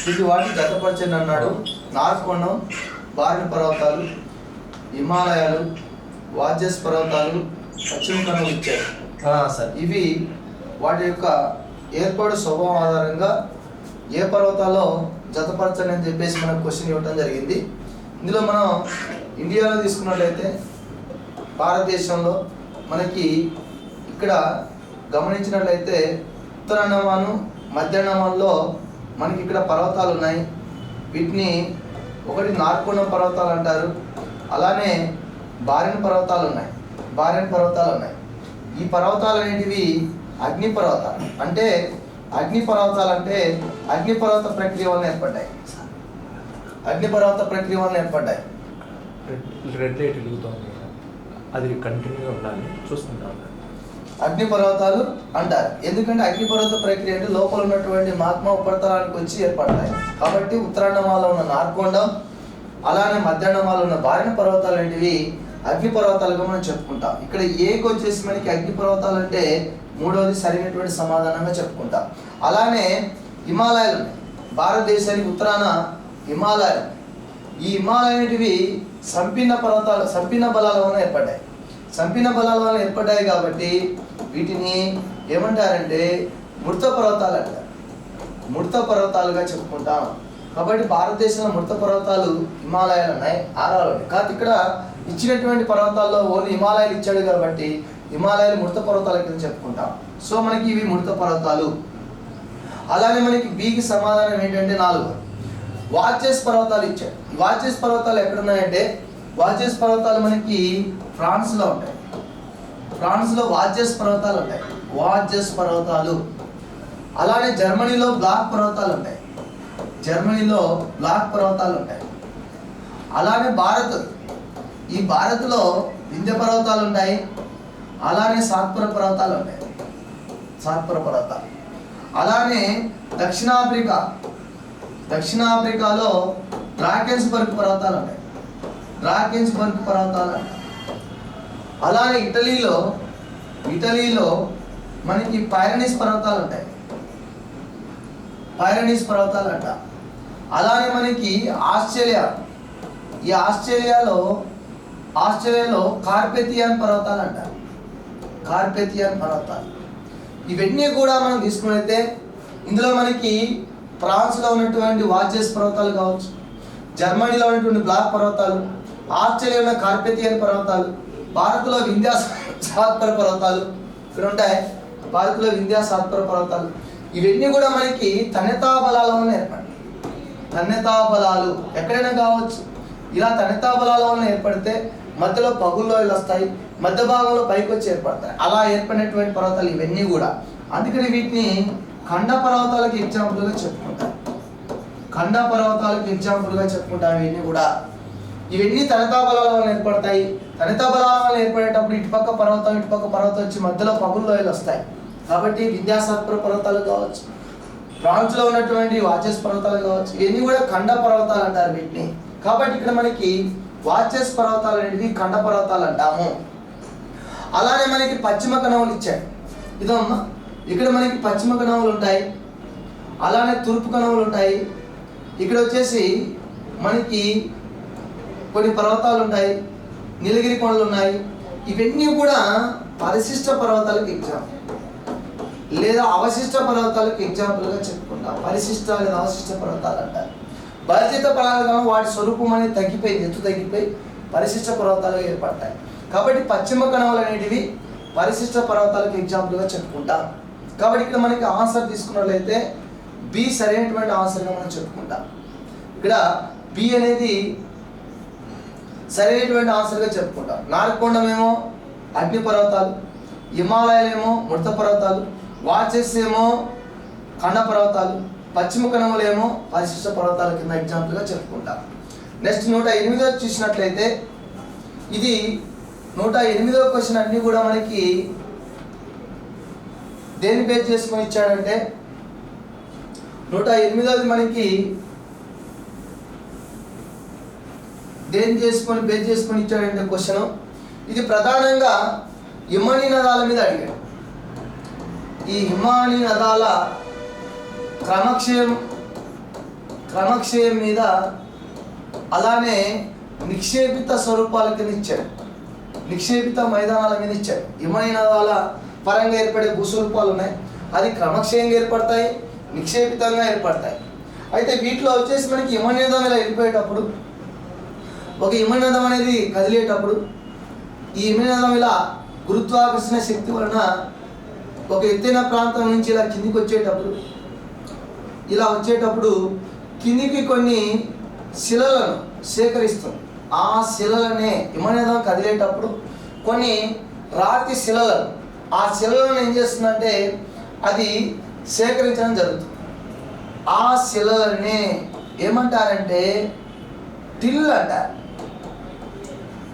ఇది వాటి జతపరచండి అన్నాడు. నార్కొండం, బారిన పర్వతాలు, హిమాలయాలు, వాజస్ పర్వతాలు, పశ్చిమ కనుమలు ఇచ్చారు. ఇవి వాటి యొక్క ఏర్పాటు స్వభావం ఆధారంగా ఏ పర్వతాల్లో జతపరచండి అని చెప్పేసి మనకు క్వశ్చన్ ఇవ్వడం జరిగింది. ఇందులో మనం ఇండియాలో తీసుకున్నట్లయితే భారతదేశంలో మనకి ఇక్కడ గమనించినట్లయితే ఉత్తర అండమాను, మధ్య అండమాన్లో మనకి ఇక్కడ పర్వతాలు ఉన్నాయి. వీటిని ఒకటి నార్కొండం పర్వతాలు అంటారు. అలానే బారిన పర్వతాలు ఉన్నాయి. ఈ పర్వతాలు అనేటివి అగ్నిపర్వతాలు. అంటే అగ్నిపర్వతాలు అంటే అగ్నిపర్వత ప్రక్రియ వలన ఏర్పడ్డాయి. రెడ్ లైట్ వెలుగుతుంది, అది కంటిన్యూగా ఉండాలి, చూస్తుంటాం. అగ్నిపర్వతాలు అంటారు. ఎందుకంటే అగ్నిపర్వత ప్రక్రియ అంటే లోపల ఉన్నటువంటి మాగ్మా ఉపరితలానికి వచ్చి ఏర్పడతాయి. కాబట్టి ఉత్తరాండమాలో ఉన్న నార్కొండం, అలానే మధ్యాండమాలో ఉన్న బారిన పర్వతాలు అనేటివి అగ్నిపర్వతాలుగా మనం చెప్పుకుంటాం. ఇక్కడ ఏకి వచ్చేసి మనకి అగ్నిపర్వతాలు అంటే మూడవది సరైనటువంటి సమాధానంగా చెప్పుకుంటాం. అలానే హిమాలయాలు ఉన్నాయి. భారతదేశానికి ఉత్తరాన హిమాలయాలు. ఈ హిమాలయాలు అనేటివి సంపీన బలాల వలన ఏర్పడ్డాయి. కాబట్టి వీటిని ఏమంటారంటే మృత పర్వతాలుగా చెప్పుకుంటాం. కాబట్టి భారతదేశంలో మృత పర్వతాలు హిమాలయాలు ఉన్నాయి, ఆరాలు ఉన్నాయి. కాదు ఇక్కడ ఇచ్చినటువంటి పర్వతాల్లో ఓన్లీ హిమాలయాలు ఇచ్చాడు కాబట్టి హిమాలయాలు మృత పర్వతాల కింద చెప్పుకుంటాం. సో మనకి ఇవి మృత పర్వతాలు. అలానే మనకి బీకి సమాధానం ఏంటంటే 4 వాచెస్ పర్వతాలు ఇచ్చాడు. వాచెస్ పర్వతాలు ఎక్కడున్నాయంటే వాచెస్ పర్వతాలు మనకి ఫ్రాన్స్లో ఉంటాయి. ఫ్రాన్స్లో వాచెస్ పర్వతాలు. అలానే జర్మనీలో బ్లాక్ పర్వతాలు ఉంటాయి. అలానే ఈ భారత్లో వింధ్య పర్వతాలు ఉంటాయి. అలానే సాత్పుర పర్వతాలు. అలానే దక్షిణాఫ్రికాలో డ్రాకెన్స్బర్గ్ పర్వతాలు ఉంటాయి. అలానే ఇటలీలో మనకి పైరనీస్ పర్వతాలు ఉంటాయి. అంట. అలానే మనకి ఆస్ట్రేలియాలో కార్పెథియన్ పర్వతాలు అంటారు. ఇవన్నీ కూడా మనం తీసుకున్నైతే ఇందులో మనకి ఫ్రాన్స్లో ఉన్నటువంటి వాచెస్ పర్వతాలు కావచ్చు, జర్మనీలో ఉన్నటువంటి బ్లాక్ పర్వతాలు, ఆస్ట్రేలియాలో కార్పెథియన్ పర్వతాలు, భారత్లో వింధ్యా సాత్పుర పర్వతాలు ఇక్కడ ఉంటాయి. ఇవన్నీ కూడా మనకి తన్యతా బలాల వలన ఏర్పడతాయి. ఎక్కడైనా కావచ్చు. ఇలా తన్యతా బలాల వలన ఏర్పడితే మధ్యలో పగుల్లో వస్తాయి, మధ్య భాగంలో పైకి వచ్చి ఏర్పడతాయి. అలా ఏర్పడినటువంటి పర్వతాలు ఇవన్నీ కూడా. అందుకని వీటిని ఖండ పర్వతాలకు ఎగ్జాంపుల్గా చెప్పుకుంటాం. ఇవన్నీ తనతా బలాల వలన ఏర్పడతాయి. తనతా బలాల వలన ఏర్పడేటప్పుడు ఇటుపక్క పర్వతం వచ్చి మధ్యలో పగుల్లో వస్తాయి. కాబట్టి వింధ్యాసాత్పుర పర్వతాలు కావచ్చు, ఫ్రాన్స్లో ఉన్నటువంటి వాచెస్ పర్వతాలు కావచ్చు, ఇవన్నీ కూడా ఖండ పర్వతాలు అంటారు వీటిని. కాబట్టి ఇక్కడ మనకి వాచెస్ పర్వతాలు అనేవి ఖండ పర్వతాలు అంటాము. అలానే మనకి పశ్చిమ కనుమలు ఇచ్చాడు. ఇదమ్మా ఇక్కడ మనకి పశ్చిమ కనుమలు ఉంటాయి. అలానే తూర్పు కనుమలు ఉంటాయి. ఇక్కడ వచ్చేసి మనకి కొన్ని పర్వతాలు ఉంటాయి, నీలగిరి కొండలు ఉన్నాయి. ఇవన్నీ కూడా పరిశిష్ట పర్వతాలకు ఎగ్జాంపుల్ లేదా అవశిష్ట పర్వతాలకు ఎగ్జాంపుల్గా చెప్పుకుంటాం. పరిశిష్ట లేదా అవశిష్ట పర్వతాలు అంటారు. బహిర్జిత పర్వతాలు వాటి స్వరూపం అనేది ఎత్తు తగ్గిపోయి పరిశిష్ట పర్వతాలు ఏర్పడతాయి. కాబట్టి పశ్చిమ కనుమలు అనేటివి పరిశిష్ట పర్వతాలకు ఎగ్జాంపుల్గా చెప్పుకుంటాం. కాబట్టి ఇక్కడ మనకి ఆన్సర్ తీసుకున్నట్లయితే బి సరైనటువంటి ఆన్సర్గా మనం చెప్పుకుంటాం. ఇక్కడ బి అనేది సరైనటువంటి ఆన్సర్గా చెప్పుకుంటాం. నార్కొండం ఏమో అగ్ని పర్వతాలు, హిమాలయాలు ఏమో మృత పర్వతాలు, వాచెస్ ఏమో ఖండ పర్వతాలు, పశ్చిమ కనుమలు ఏమో పరిశిష్ట పర్వతాల కింద ఎగ్జాంపుల్గా చెప్పుకుంటాం. నెక్స్ట్ 108 చూసినట్లయితే ఇది 108వ క్వశ్చన్ అన్నీ కూడా మనకి దేని బేస్ చేసుకొని ఇచ్చాడంటే 108ది మనకి దేని బేస్ చేసుకొని ఇచ్చాడంటే క్వశ్చన్ ఇది ప్రధానంగా హిమానీ నదాల మీద అడిగాడు. ఈ హిమానీ నదాల క్రమక్షయం క్రమక్షయం మీద అలానే నిక్షేపిత స్వరూపాల కింద ఇచ్చాడు, నిక్షేపిత మైదానాల మీద ఇచ్చాడు. హిమనీనదాల పరంగా ఏర్పడే భూస్వరూపాలు ఉన్నాయి, అది క్రమక్షయంగా ఏర్పడతాయి, నిక్షేపితంగా ఏర్పడతాయి. అయితే వీటిలో వచ్చేసి మనకి హిమనీనదం ఇలా వెళ్ళిపోయేటప్పుడు, ఒక హిమనీనదం అనేది కదిలేటప్పుడు ఈ హిమనీనదం ఇలా గురుత్వాకర్షణ శక్తి వలన ఒక ఎత్తైన ప్రాంతం నుంచి ఇలా కిందికి వచ్చేటప్పుడు కిందికి కొన్ని శిలలను సేకరిస్తుంది. ఆ శిలలనే హిమనీనదం కదిలేటప్పుడు కొన్ని రాతి శిలలను, ఆ శిలలను ఏం చేస్తుందంటే అది సేకరించడం జరుగుతుంది. ఆ శిలలనే ఏమంటారంటే టిల్ అంటారు.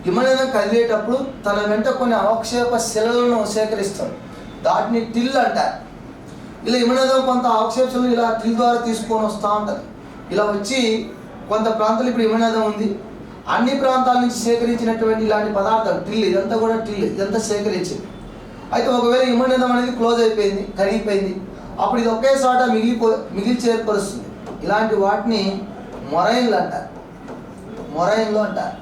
హిమనీనదం కదిలేటప్పుడు తన వెంట కొన్ని అవక్షేప శిలలను సేకరిస్తుంది, దాటిని టిల్ అంటారు. ఇలా హిమనీనదం కొంత అవక్షేప శిలలు ఇలా టిల్ ద్వారా తీసుకొని వస్తూ ఉంటుంది. ఇలా వచ్చి కొంత ప్రాంతాలు ఇప్పుడు హిమనీనదం ఉంది, అన్ని ప్రాంతాల నుంచి సేకరించినటువంటి ఇలాంటి పదార్థాలు టిల్, ఇదంతా కూడా టిల్, ఇదంతా సేకరించింది. అయితే ఒకవేళ హిమనీనదం అనేది క్లోజ్ అయిపోయింది, కరిగిపోయింది, అప్పుడు ఇది ఒకే చోట మిగిల్చి ఏర్పరుస్తుంది. ఇలాంటి వాటిని మొరైన్లు అంటారు, మొరైన్లు అంటారు.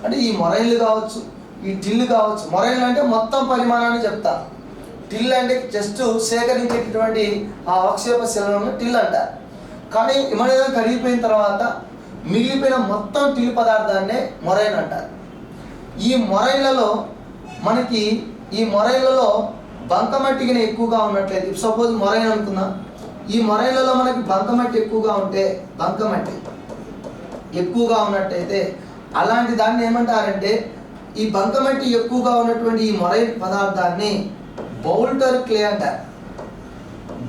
అంటే ఈ మొరైన్లు కావచ్చు, ఈ టిల్లు కావచ్చు. మొరైన్లు అంటే మొత్తం పరిమాణాన్ని చెప్తారు, టిల్ అంటే జస్ట్ సేకరించేటటువంటి ఆ అవక్షేప శిలను టిల్ అంటారు. కానీ హిమనీనదం కరిగిపోయిన తర్వాత మిగిలిపోయిన మొత్తం టిల్ పదార్థాన్నే మొరైన్ అంటారు. ఈ మొరైన్లలో బంకమట్టికి ఎక్కువగా ఉన్నట్లయితే, సపోజ్ మొరైన్ అనుకున్నా, ఈ మొరైన్లలో మనకి బంకమట్టి ఎక్కువగా ఉంటే, బంకమట్టి ఎక్కువగా ఉన్నట్టయితే అలాంటి దాన్ని ఏమంటారంటే, ఈ బంకమట్టి ఎక్కువగా ఉన్నటువంటి ఈ మొరైన్ పదార్థాన్ని బౌల్టర్ క్లే అంటారు.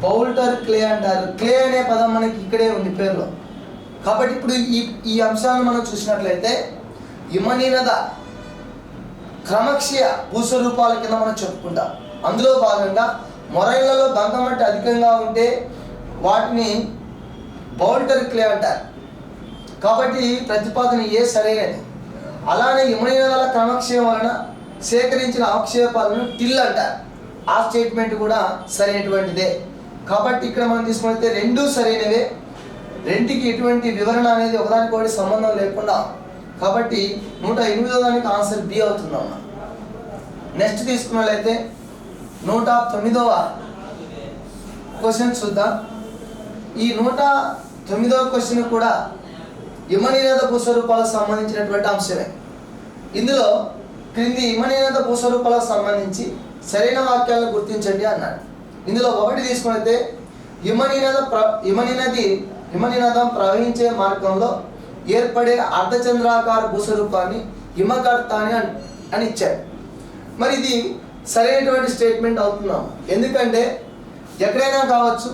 బౌల్టర్ క్లే అంటారు. క్లే అనే పదం మనకి ఇక్కడే ఉంది పేరులో. కాబట్టి ఇప్పుడు ఈ అంశాలను మనం చూసినట్లయితే హిమనీనద క్రమక్షయ భూస్వరూపాల కింద మనం చెప్పుకుంటాం. అందులో భాగంగా మొరైన్లలో బంకమట్టి అధికంగా ఉంటే వాటిని బౌల్టర్ క్లే అంటారు. కాబట్టి ప్రతిపాదన ఏ సరైనది. అలానే హిమనీనదాల క్రమక్షయం వలన సేకరించిన అవక్షేపాలను టిల్ అంటారు. ఆ స్టేట్మెంట్ కూడా సరైనటువంటిదే. కాబట్టి ఇక్కడ మనం తీసుకుంటే రెండూ సరైనవే, రెండుకి ఎటువంటి వివరణ అనేది ఒకదానికొకటి సంబంధం లేకుండా. కాబట్టి 108వ దానికి ఆన్సర్ బి అవుతుందమ్మా. నెక్స్ట్ తీసుకున్నట్లయితే 109వ క్వశ్చన్ చూద్దాం. ఈ 109వ క్వశ్చన్ కూడా హిమనీనద భూస్వరూపాలకు సంబంధించినటువంటి అంశమే. ఇందులో క్రింది హిమనీనద భూస్వరూపాలకు సంబంధించి సరైన వాక్యాలను గుర్తించండి అన్నాడు. ఇందులో ఒకటి తీసుకున్నట్లయితే హిమనీనదం ప్రవహించే మార్గంలో ఏర్పడే అర్ధచంద్రాకార భూస్వరూపాన్ని హిమకర్త అని ఇచ్చాడు. మరి ఇది సరైనటువంటి స్టేట్మెంట్ అవుతున్నాం. ఎందుకంటే ఎక్కడైనా కావచ్చు,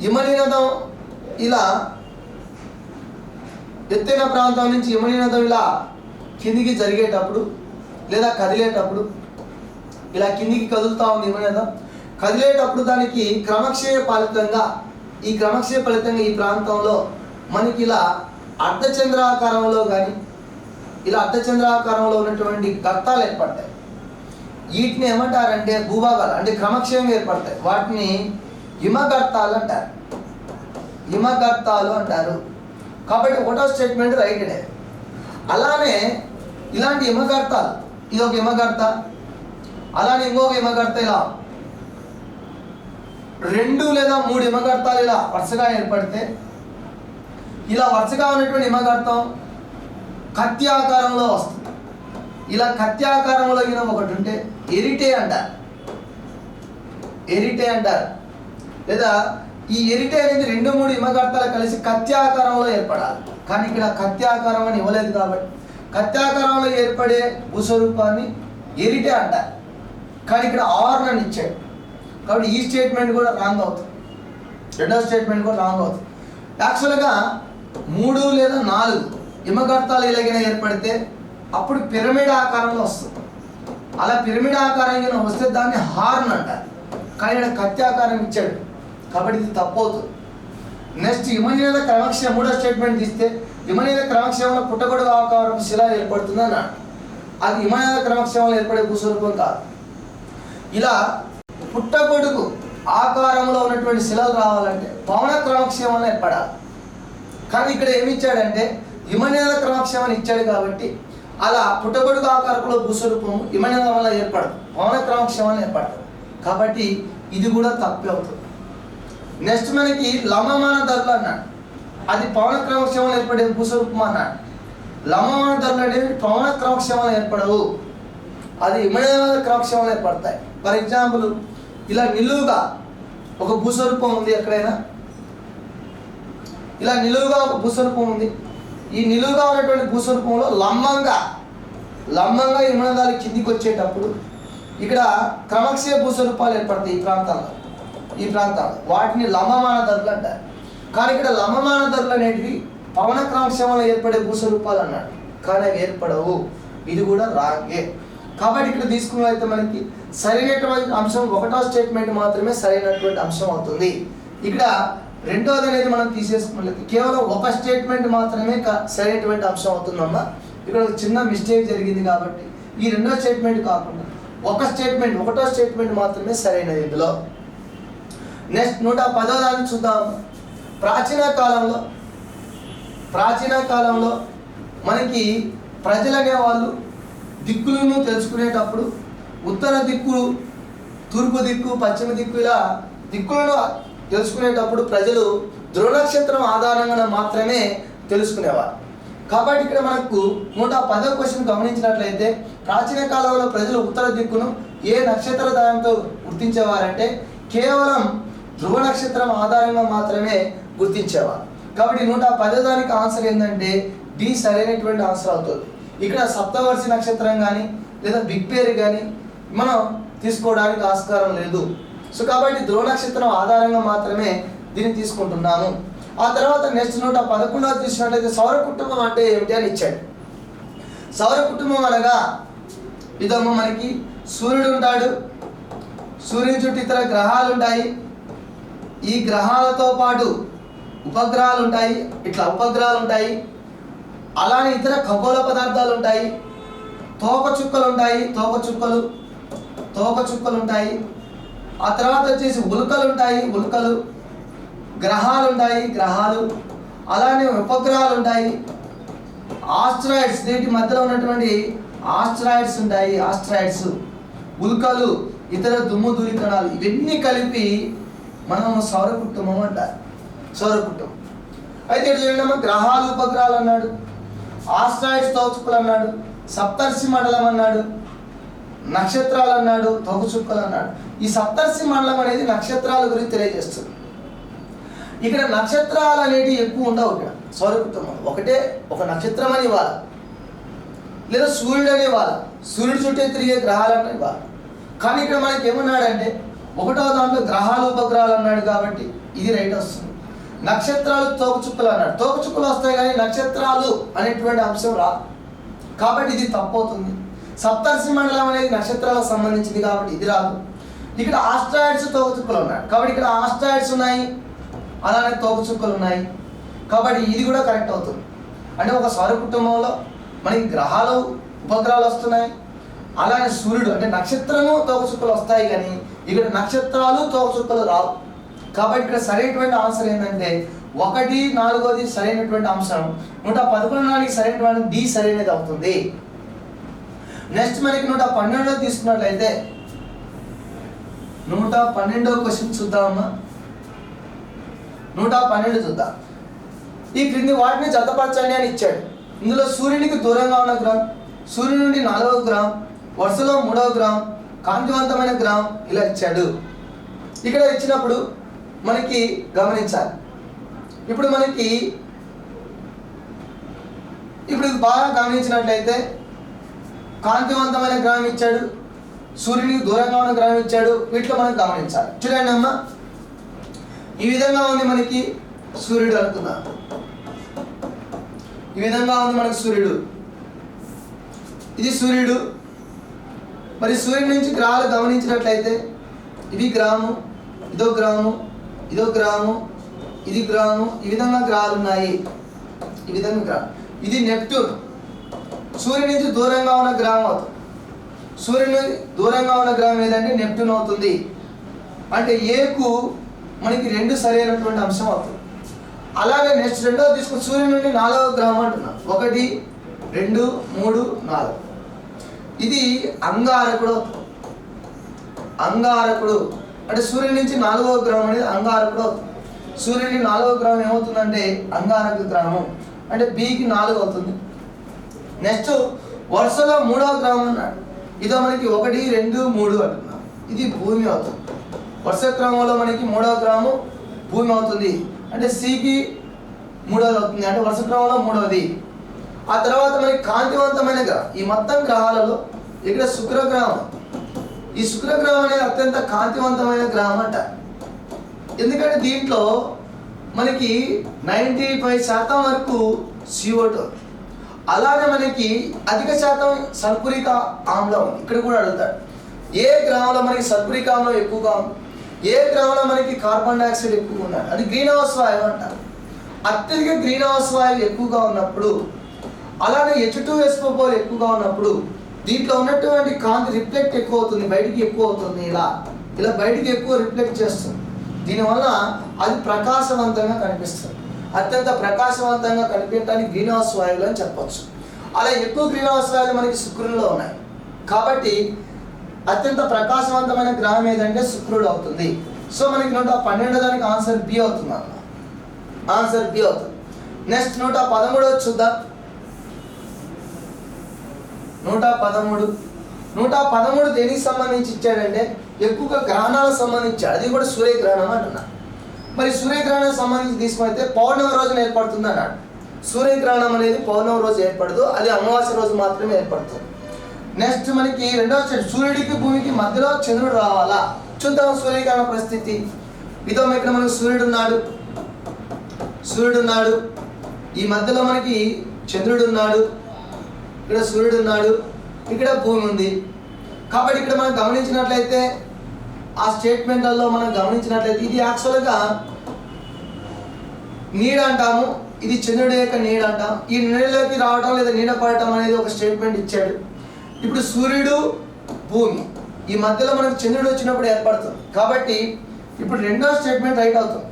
హిమనీనదం ఇలా ఎత్తైన ప్రాంతం నుంచి హిమనీనదం ఇలా కిందికి జరిగేటప్పుడు లేదా కదిలేటప్పుడు, ఇలా కిందికి కదులుతూ ఉంది హిమనీనదం, కదిలేటప్పుడు దానికి క్రమక్షయ ఫలితంగా ఈ ప్రాంతంలో మనకి ఇలా అర్ధచంద్రాకారంలో కానీ ఇలా అర్ధచంద్రాకారంలో ఉన్నటువంటి గర్తాలు ఏర్పడతాయి. వీటిని ఏమంటారంటే భూభాగాలు, అంటే క్రమక్షయంగా ఏర్పడతాయి. వాటిని హిమగర్తాలు అంటారు, హిమగర్తాలు అంటారు. కాబట్టి ఒకటో స్టేట్మెంట్ రైటే. అలానే ఇలాంటి హిమగర్తాలు, ఇది ఒక హిమగర్త, అలానే ఇంకొక హిమగర్త, ఇలా 2 లేదా 3 హిమగర్తాలు ఇలా వరుసగా ఏర్పడితే, ఇలా వరుసగా ఉన్నటువంటి హిమగర్తం కత్తి ఆకారంలో వస్తుంది. ఇలా కత్తి ఆకారంలో ఒకటి ఉంటే ఎరిటే అంటారు, ఎరిటే అంటారు. లేదా ఈ ఎరిటే అనేది 2-3 హిమగర్తాలు కలిసి కత్తి ఆకారంలో ఏర్పడాలి. కానీ ఇక్కడ కత్తి ఆకారం అని ఇవ్వలేదు కాబట్టి కత్తి ఆకారంలో ఏర్పడే భూస్వరూపాన్ని ఎరిటే అంటారు. కానీ ఇక్కడ ఆర్న్ అని ఇచ్చాడు. కాబట్టి ఈ స్టేట్మెంట్ కూడా రాంగ్ అవుతుంది, రెండో స్టేట్మెంట్ కూడా రాంగ్ అవుతుంది. యాక్చువల్గా 3 లేదా 4 హిమగర్తాలు ఎలాగైనా ఏర్పడితే అప్పుడు పిరమిడ్ ఆకారంలో వస్తుంది. అలా పిరమిడ్ ఆకారంగా వస్తే దాన్ని హార్న్ అంటారు. కానీ ఇక్కడ కత్తి ఆకారం ఇచ్చాడు కాబట్టి ఇది తప్పు అవుతుంది. నెక్స్ట్ హిమనీనద క్రమక్షయం, మూడో స్టేట్మెంట్ తీస్తే హిమనీనద క్రమక్షయంలో పుట్టగొడుగు ఆకారం శిల ఏర్పడుతుంది అన్నాడు. అది హిమనీనద క్రమక్షయంలో ఏర్పడే భూస్వరూపం కాదు. ఇలా పుట్టగొడుగు ఆకారంలో ఉన్నటువంటి శిలలు రావాలంటే పవన క్రమక్షయం వల్ల ఏర్పడాలి. కానీ ఇక్కడ ఏమి ఇచ్చాడంటే హిమనీల క్రమక్షేమాన్ని ఇచ్చాడు కాబట్టి అలా పుట్టగొడుగు ఆకారంలో భూస్వరూపం హిమనీల వల్ల ఏర్పడదు, పవన క్రమక్షేమాన్ని ఏర్పడదు. కాబట్టి ఇది కూడా తప్పే అవుతుంది. నెక్స్ట్ మనకి లంబమాన ధరలు అన్నాడు, అది పవన క్రమక్షేమాలు ఏర్పడే భూస్వరూపం అన్నాడు. లంబమాన ధరలు అనేవి పవన క్రమక్షేమాలు ఏర్పడవు, అది హిమనీల క్రమక్షేమాలు ఏర్పడతాయి. ఫర్ ఎగ్జాంపుల్ ఇలా నిలువుగా ఒక భూస్వరూపం ఉంది, ఎక్కడైనా ఇలా నిలువుగా ఒక భూస్వరూపం ఉంది. ఈ నిలువుగా ఉన్నటువంటి భూస్వరూపంలో లంబంగా హిమనదాలు కిందికి వచ్చేటప్పుడు ఇక్కడ క్రమక్షయ భూస్వరూపాలు ఏర్పడతాయి ఈ ప్రాంతాల్లో వాటిని లంబమాన ధరలు అంటారు. కానీ ఇక్కడ లంబమాన ధరలు అనేటివి పవన క్రమక్షేమంలో ఏర్పడే భూస్వరూపాలు అన్నాడు, కానీ అవి ఏర్పడవు. ఇది కూడా రాంగే. కాబట్టి ఇక్కడ తీసుకున్నట్లయితే మనకి సరైనటువంటి అంశం ఒకటో స్టేట్మెంట్ మాత్రమే సరైనటువంటి అంశం అవుతుంది. ఇక్కడ రెండోది అనేది మనం తీసేసుకున్నట్లయితే కేవలం ఒక స్టేట్మెంట్ మాత్రమే సరైనటువంటి అంశం అవుతుందమ్మా. ఇక్కడ ఒక చిన్న మిస్టేక్ జరిగింది కాబట్టి ఈ రెండో స్టేట్మెంట్ కాకుండా ఒకటో స్టేట్మెంట్ మాత్రమే సరైనది ఇందులో. నెక్స్ట్ 110వ దాన్ని చూద్దాం. ప్రాచీన కాలంలో మనకి ప్రజలు అనేవాళ్ళు దిక్కులను తెలుసుకునేటప్పుడు ఉత్తర దిక్కు, తూర్పు దిక్కు, పశ్చిమ దిక్కు ఇలా దిక్కులను తెలుసుకునేటప్పుడు ప్రజలు ధ్రువ నక్షత్రం ఆధారంగా మాత్రమే తెలుసుకునేవారు. కాబట్టి ఇక్కడ మనకు 110వ క్వశ్చన్ గమనించినట్లయితే ప్రాచీన కాలంలో ప్రజలు ఉత్తర దిక్కును ఏ నక్షత్ర దానంతో గుర్తించేవారంటే కేవలం ధ్రువ నక్షత్రం ఆధారంగా మాత్రమే గుర్తించేవారు. కాబట్టి 110వ దానికి ఆన్సర్ ఏంటంటే డి సరైనటువంటి ఆన్సర్ అవుతుంది. ఇక్కడ సప్తవర్షి నక్షత్రం కానీ లేదా బిగ్ పేరు కానీ మనం తీసుకోవడానికి ఆస్కారం లేదు. సో కాబట్టి ధ్రువ నక్షత్రం ఆధారంగా మాత్రమే దీన్ని తీసుకుంటున్నాము. ఆ తర్వాత నెక్స్ట్ 111వ చూసినట్లయితే సౌర కుటుంబం అంటే ఏమిటి అని ఇచ్చాడు. సౌర కుటుంబం అనగా ఇదమ్మ మనకి సూర్యుడు ఉంటాడు, సూర్యుని చుట్టూ ఇతర గ్రహాలు ఉంటాయి, ఈ గ్రహాలతో పాటు ఉపగ్రహాలు ఉంటాయి, అలానే ఇతర ఖగోళ పదార్థాలు ఉంటాయి, తోక చుక్కలు ఉంటాయి, ఆ తర్వాత వచ్చేసి ఉల్కలు, గ్రహాలు, అలానే ఉపగ్రహాలు ఉంటాయి, ఆస్ట్రాయిడ్స్ వీటి మధ్యలో ఉన్నటువంటి ఆస్ట్రాయిడ్స్ ఉంటాయి, ఉల్కలు, ఇతర దుమ్ము ధూళి కణాలు ఇవన్నీ కలిపి మనం సౌర కుటుంబం అంటారు. సౌర కుటుంబం అయితే చూడండి, గ్రహాలు ఉపగ్రహాలు అన్నాడు, ఆస్ట్రాయిడ్స్ తోకచుక్కలు అన్నాడు, సప్తర్షి మండలం అన్నాడు, నక్షత్రాలు అన్నాడు, తోకచుక్కలు అన్నాడు. ఈ సప్తర్షి మండలం అనేది నక్షత్రాల గురించి తెలియజేస్తుంది. ఇక్కడ నక్షత్రాలు అనేవి ఎక్కువ ఉండవు. ఇక్కడ సౌర కుటుంబం ఒకటే ఒక నక్షత్రం అని ఇవ్వాలి, లేదా సూర్యుడు అని ఇవ్వాలి, సూర్యుడు చుట్టూ తిరిగే గ్రహాలు అని ఇవ్వాలి. కానీ ఇక్కడ మనకి ఏమన్నాడంటే ఒకటో దాంట్లో గ్రహాలు ఉపగ్రహాలు అన్నాడు కాబట్టి ఇది రైట్ వస్తుంది. నక్షత్రాలు తోకచుక్కలు అన్నాడు, తోకచుక్కలు వస్తాయి కానీ నక్షత్రాలు అనేటువంటి అంశం రాదు, కాబట్టి ఇది తప్పు అవుతుంది. సప్తర్షి మండలం అనేది నక్షత్రాలకు సంబంధించింది కాబట్టి ఇది రాదు. ఇక్కడ ఆస్ట్రాయిడ్స్ తోకచుక్కలు ఉన్నాయి కాబట్టి ఇక్కడ ఆస్ట్రాయిడ్స్ ఉన్నాయి, అలానే తోకచుక్కలు ఉన్నాయి, కాబట్టి ఇది కూడా కరెక్ట్ అవుతుంది. అంటే ఒక సౌర కుటుంబంలో మనకి గ్రహాలు ఉపగ్రహాలు వస్తున్నాయి, అలానే సూర్యుడు అంటే నక్షత్రము తోకచుక్కలు వస్తాయి, కానీ ఇక్కడ నక్షత్రాలు తోకచుక్కలు రావు. కాబట్టి ఇక్కడ సరైనటువంటి ఆన్సర్ ఏంటంటే 1, 4ది సరైనటువంటి అంశం. 111 సరైనటువంటి డి సరైనది అవుతుంది. నెక్స్ట్ మనకి 112 తీసుకున్నట్లయితే 112వ క్వశ్చన్ చూద్దామమ్మా. 112 చూద్దాం. ఈ క్రింది వాటిని జతపరచండి అని ఇచ్చాడు. ఇందులో సూర్యునికి దూరంగా ఉన్న గ్రహం, సూర్యుని నుండి 4వ గ్రహం, వరుసలో 3వ గ్రహం, కాంతివంతమైన గ్రహం ఇలా ఇచ్చాడు. ఇక్కడ ఇచ్చినప్పుడు మనకి గమనించాలి. ఇప్పుడు బాగా గమనించినట్లయితే కాంతివంతమైన గ్రహం ఇచ్చాడు, సూర్యునికి దూరంగా ఉన్న గ్రహం ఇచ్చాడు, వీటిలో మనం గమనించాలి. చూడండి అమ్మ, ఈ విధంగా ఉంది మనకి సూర్యుడు అనుకుందాం. ఈ విధంగా ఉంది మనకి సూర్యుడు, ఇది సూర్యుడు. మరి సూర్యుడి నుంచి గ్రహాలు గమనించినట్లయితే ఇది గ్రహము, ఇదో గ్రహము, ఇదో గ్రహము, ఇది గ్రహము, ఈ విధంగా గ్రహాలు ఉన్నాయి. ఈ విధంగా గ్రహం ఇది నెప్ట్యూన్, సూర్యుడి నుంచి దూరంగా ఉన్న గ్రహం అవుతుంది. సూర్యుని దూరంగా ఉన్న గ్రహం ఏదంటే నెప్ట్యూన్ అవుతుంది. అంటే ఏకు మనకి 2 సరైనటువంటి అంశం అవుతుంది. అలాగే నెక్స్ట్ రెండోది తీసుకుని సూర్యుని నుండి 4వ గ్రహం అంటున్నాం. 1, 2, 3, 4. ఇది అంగారకుడు. అంగారకుడు అంటే సూర్యుని నుంచి 4వ గ్రహం అనేది అంగారకుడు అవుతుంది. సూర్యుని 4వ గ్రహం ఏమవుతుందంటే అంగారక గ్రహము అంటే బికి 4 అవుతుంది. నెక్స్ట్ వరుసలో 3వ గ్రహం అన్నాడు. ఇదో మనకి 1, 2, 3 అంటున్నాం. ఇది భూమి అవుతుంది. వరుస క్రమంలో మనకి 3వ గ్రహము భూమి అవుతుంది. అంటే సికి 3వది అవుతుంది. అంటే వరుస క్రమంలో 3వది. ఆ తర్వాత మనకి కాంతివంతమైన గ్రహం. ఈ మొత్తం గ్రహాలలో ఇక్కడ శుక్రగ్రహం. ఈ శుక్రగ్రహం అనేది అత్యంత కాంతివంతమైన గ్రహం అంట. ఎందుకంటే దీంట్లో మనకి 95% వరకు CO2, అలానే మనకి అధిక శాతం సల్ఫ్యూరిక్ ఆమ్లం ఉంది. ఇక్కడ కూడా అడుగుతాడు ఏ గ్రహంలో మనకి సల్ఫ్యూరిక్ ఆమ్లం ఎక్కువగా ఉంది, ఏ గ్రహంలో మనకి కార్బన్ డైఆక్సైడ్ ఎక్కువగా ఉన్నాడు. అది గ్రీన్ హౌస్ వాయువు అంటారు. అత్యధిక గ్రీన్ హౌస్ వాయువు ఎక్కువగా ఉన్నప్పుడు, అలానే H2SO4 ఎక్కువగా ఉన్నప్పుడు దీంట్లో ఉన్నటువంటి కాంతి రిఫ్లెక్ట్ ఎక్కువ అవుతుంది, బయటికి ఎక్కువ అవుతుంది. ఇలా బయటికి ఎక్కువ రిఫ్లెక్ట్ చేస్తుంది. దీనివల్ల అది ప్రకాశవంతంగా కనిపిస్తుంది. అత్యంత ప్రకాశవంతంగా కనిపించడానికి గ్రీన్ హౌస్ వాయువులు అని చెప్పొచ్చు. అలా ఎక్కువ గ్రీన్ హౌస్ వాయువులు మనకి శుక్రునిలో ఉన్నాయి. కాబట్టి అత్యంత ప్రకాశవంతమైన గ్రహం ఏదంటే శుక్రుడు అవుతుంది. సో మనకి 112 దానికి ఆన్సర్ బి అవుతుంది అన్న. ఆన్సర్ బి అవుతుంది. నెక్స్ట్ 113 చూద్దాం. 113 దేనికి సంబంధించి ఇచ్చాడంటే ఎక్కువగా గ్రహణాలకు సంబంధించి, అది కూడా సూర్యగ్రహణం అంటున్నా. మరి సూర్యగ్రహణం సంబంధించి తీసుకుంటే పౌర్ణమి రోజున ఏర్పడుతుంది అన్నాడు. సూర్యగ్రహణం అనేది పౌర్ణమి రోజు ఏర్పడదు, అది అమావాస్య రోజు మాత్రమే ఏర్పడుతుంది. నెక్స్ట్ మనకి రెండవ స్టేట్, సూర్యుడికి భూమికి మధ్యలో చంద్రుడు రావాలా. చూద్దాం సూర్యగ్రహణ పరిస్థితి. ఇదో ఇక్కడ మనకి సూర్యుడు ఉన్నాడు. ఈ మధ్యలో మనకి చంద్రుడు ఉన్నాడు, ఇక్కడ సూర్యుడు ఉన్నాడు, ఇక్కడ భూమి ఉంది. కాబట్టి ఇక్కడ మనం గమనించినట్లయితే ఆ స్టేట్మెంట్లలో మనం గమనించినట్లయితే ఇది యాక్చువల్గా నీడ అంటాము, ఇది చంద్రుడి యొక్క నీడ అంటాం. ఈ నీడలోకి రావటం లేదా నీడ పడటం అనేది ఒక స్టేట్మెంట్ ఇచ్చాడు. ఇప్పుడు సూర్యుడు భూమి ఈ మధ్యలో మనకు చంద్రుడు వచ్చినప్పుడు ఏర్పడుతుంది. కాబట్టి ఇప్పుడు రెండో స్టేట్మెంట్ రైట్ అవుతుంది.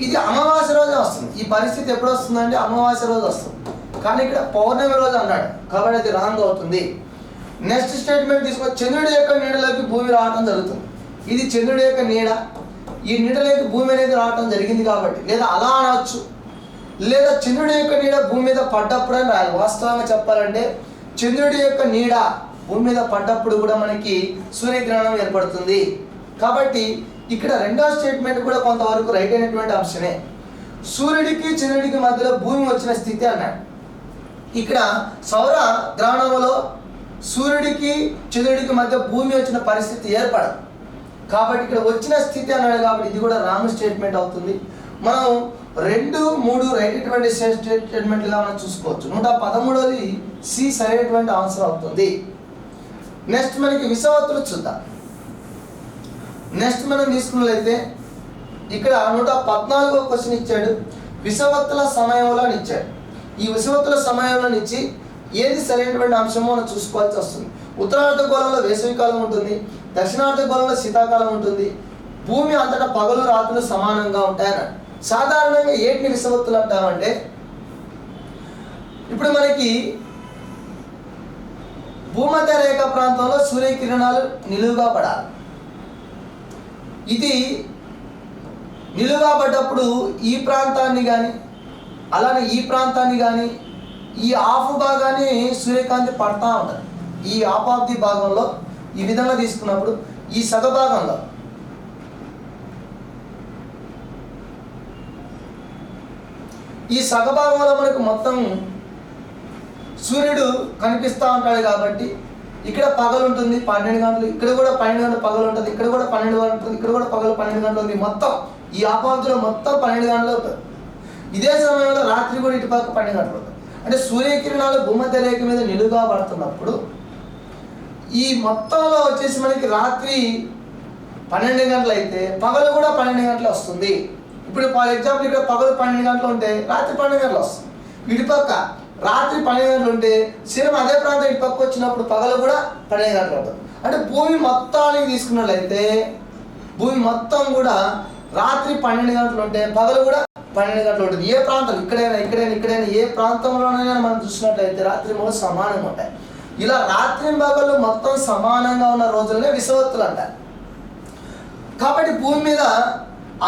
ఇది అమావాస్య రోజు వస్తుంది. ఈ పరిస్థితి ఎప్పుడు వస్తుందంటే అమావాస్య రోజు వస్తుంది. కానీ ఇక్కడ పౌర్ణమి రోజు అన్నాడు, కాబట్టి అది రాంగ్ అవుతుంది. నెక్స్ట్ స్టేట్మెంట్ తీసుకొని చంద్రుడి యొక్క నీడలోకి భూమి రావడం జరుగుతుంది. ఇది చంద్రుడి యొక్క నీడ, ఈ నీడలోకి భూమి అనేది రావడం జరిగింది కాబట్టి, లేదా అలా అనవచ్చు, లేదా చంద్రుడి యొక్క నీడ భూమి మీద పడ్డప్పుడు అని రాయాలి. వాస్తవంగా చెప్పాలంటే చంద్రుడి యొక్క నీడ భూమి మీద పడ్డప్పుడు కూడా మనకి సూర్యగ్రహణం ఏర్పడుతుంది. కాబట్టి ఇక్కడ రెండో స్టేట్మెంట్ కూడా కొంతవరకు రైట్ అయినటువంటి అంశమే. సూర్యుడికి చంద్రుడికి మధ్యలో భూమి వచ్చిన స్థితి అన్నాడు. ఇక్కడ సౌర గ్రహణంలో సూర్యుడికి చంద్రుడికి మధ్య భూమి వచ్చిన పరిస్థితి ఏర్పడదు. కాబట్టి ఇక్కడ వచ్చిన స్థితి అన్నాడు, కాబట్టి ఇది కూడా రాంగ్ స్టేట్మెంట్ అవుతుంది. మనం 2, 3 రైట్ అయినటువంటి స్టేట్మెంట్లుగా మనం చూసుకోవచ్చు. 113ది సి సరైనటువంటి ఆన్సర్ అవుతుంది. నెక్స్ట్ మనకి విషవత్తులు చూద్దాం. నెక్స్ట్ మనం తీసుకున్నట్లయితే ఇక్కడ 114వ క్వశ్చన్ ఇచ్చాడు. విషవత్తుల సమయంలో ఇచ్చాడు. ఈ విషవత్తుల సమయంలో ఇచ్చి ఏది సరైనటువంటి అంశమో మనం చూసుకోవాల్సి వస్తుంది. ఉత్తరార్ధగోళంలో వేసవికాలం ఉంటుంది, దక్షిణార్ధగోళంలో శీతాకాలం ఉంటుంది, భూమి అంతటా పగలు రాత్రులు సమానంగా ఉంటాయన్నాడు. సాధారణంగా ఏటిని విషవత్తులు అంటామంటే, ఇప్పుడు మనకి భూమధ్య రేఖ ప్రాంతంలో సూర్యకిరణాలు నిలువుగా పడాలి. ఇది నిలువుగా పడ్డప్పుడు ఈ ప్రాంతాన్ని కానీ అలానే ఈ ప్రాంతాన్ని కానీ ఈ ఆఫ్ భాగాన్ని సూర్యకాంతి పడతా ఉంటుంది. ఈ ఆఫ్ ది భాగంలో ఈ విధంగా తీసుకున్నప్పుడు ఈ సగభాగంలో మనకు మొత్తం సూర్యుడు కనిపిస్తూ ఉంటాడు. కాబట్టి ఇక్కడ పగలు ఉంటుంది 12 గంటలు, ఇక్కడ కూడా 12 గంటలు పగలు ఉంటుంది, ఇక్కడ కూడా 12 గంటలు ఉంటుంది, ఇక్కడ కూడా పగలు 12 గంటలు ఉంది. మొత్తం ఈ ఆపాదిలో మొత్తం 12 గంటలు అవుతుంది. ఇదే సమయంలో రాత్రి కూడా ఇటుపక్క 12 గంటలు అవుతుంది. అంటే సూర్యకిరణాలు భూమధ్య రేఖ మీద నిలువుగా పడుతున్నప్పుడు ఈ మొత్తంలో వచ్చేసి మనకి రాత్రి 12 గంటలు అయితే పగలు కూడా 12 గంటలు వస్తుంది. ఇప్పుడు ఫర్ ఎగ్జాంపుల్ ఇక్కడ పగలు 12 గంటలు ఉంటే రాత్రి 12 గంటలు వస్తుంది. ఇటుపక్క రాత్రి 12 గంటలు ఉంటే సేమ్ అదే ప్రాంతం ఇటుపక్క వచ్చినప్పుడు పగలు కూడా 12 గంటలు ఉంటుంది. అంటే భూమి మొత్తానికి తీసుకున్నట్లయితే భూమి మొత్తం కూడా రాత్రి 12 గంటలు ఉంటే పగలు కూడా 12 గంటలు ఉంటుంది. ఏ ప్రాంతం ఇక్కడైనా ఏ ప్రాంతంలోనైనా మనం చూసినట్లయితే రాత్రి మగలు సమానంగా ఉంటాయి. ఇలా రాత్రి మగలు మొత్తం సమానంగా ఉన్న రోజులనే విషువత్తులు అంటారు. కాబట్టి భూమి మీద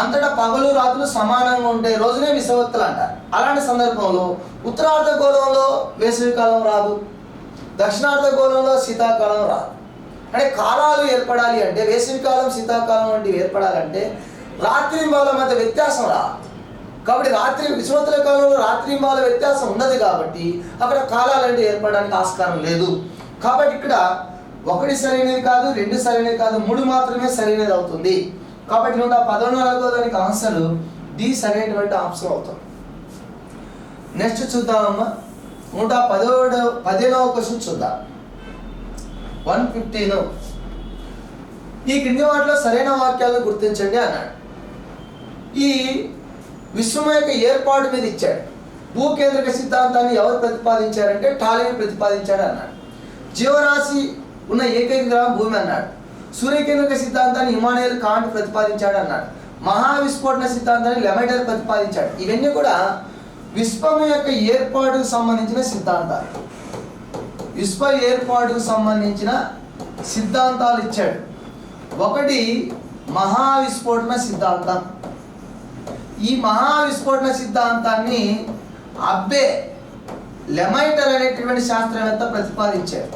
అంతటా పగలు రాత్రులు సమానంగా ఉండే రోజునే విషువత్తులు అంటారు. అలాంటి సందర్భంలో ఉత్తరార్ధగోళంలో వేసవికాలం రాదు, దక్షిణార్ధగోళంలో శీతాకాలం రాదు. అంటే కాలాలు ఏర్పడాలి అంటే వేసవికాలం శీతాకాలం వంటివి ఏర్పడాలంటే రాత్రి మగల మధ్య వ్యత్యాసం రాదు. కాబట్టి విషువత్తుల కాలంలో రాత్రి మగల వ్యత్యాసం ఉన్నది కాబట్టి అక్కడ కాలాలంటే ఏర్పడడానికి ఆస్కారం లేదు. కాబట్టి ఇక్కడ 1 సరైనది కాదు, 2 సరైనది కాదు, 3 మాత్రమే సరైనది అవుతుంది. కాబట్టి 114వ దానికి ఆన్సర్ డి సరైనటువంటి ఆప్షన్ అవుతుంది. నెక్స్ట్ చూద్దామమ్మా, 115వ క్వశ్చన్ చూద్దాం. 115. ఈ క్రింది వాటిలో సరైన వాక్యాలను గుర్తించండి అన్నాడు. ఈ విశ్వం యొక్క ఏర్పాటు మీద ఇచ్చాడు. భూకేంద్రక సిద్ధాంతాన్ని ఎవరు ప్రతిపాదించారంటే టాలెమీ ప్రతిపాదించాడు అన్నాడు. జీవరాశి ఉన్న ఏకైక గ్రహం భూమి అన్నాడు. సూర్యకేంద్రక సిద్ధాంతాన్ని ఇమానుయేల్ కాంట్ ప్రతిపాదించాడు అన్నాడు. మహావిస్ఫోటన సిద్ధాంతాన్ని లెమైటర్ ప్రతిపాదించాడు. ఇవన్నీ కూడా విశ్వం యొక్క ఏర్పాటుకు సంబంధించిన సిద్ధాంతాలు. విశ్వ ఏర్పాటుకు సంబంధించిన సిద్ధాంతాలు ఇచ్చాడు. ఒకటి మహావిస్ఫోటన సిద్ధాంతం. ఈ మహావిస్ఫోటన సిద్ధాంతాన్ని అబ్బే లెమైటర్ అనేటువంటి శాస్త్రవేత్త ప్రతిపాదించారు.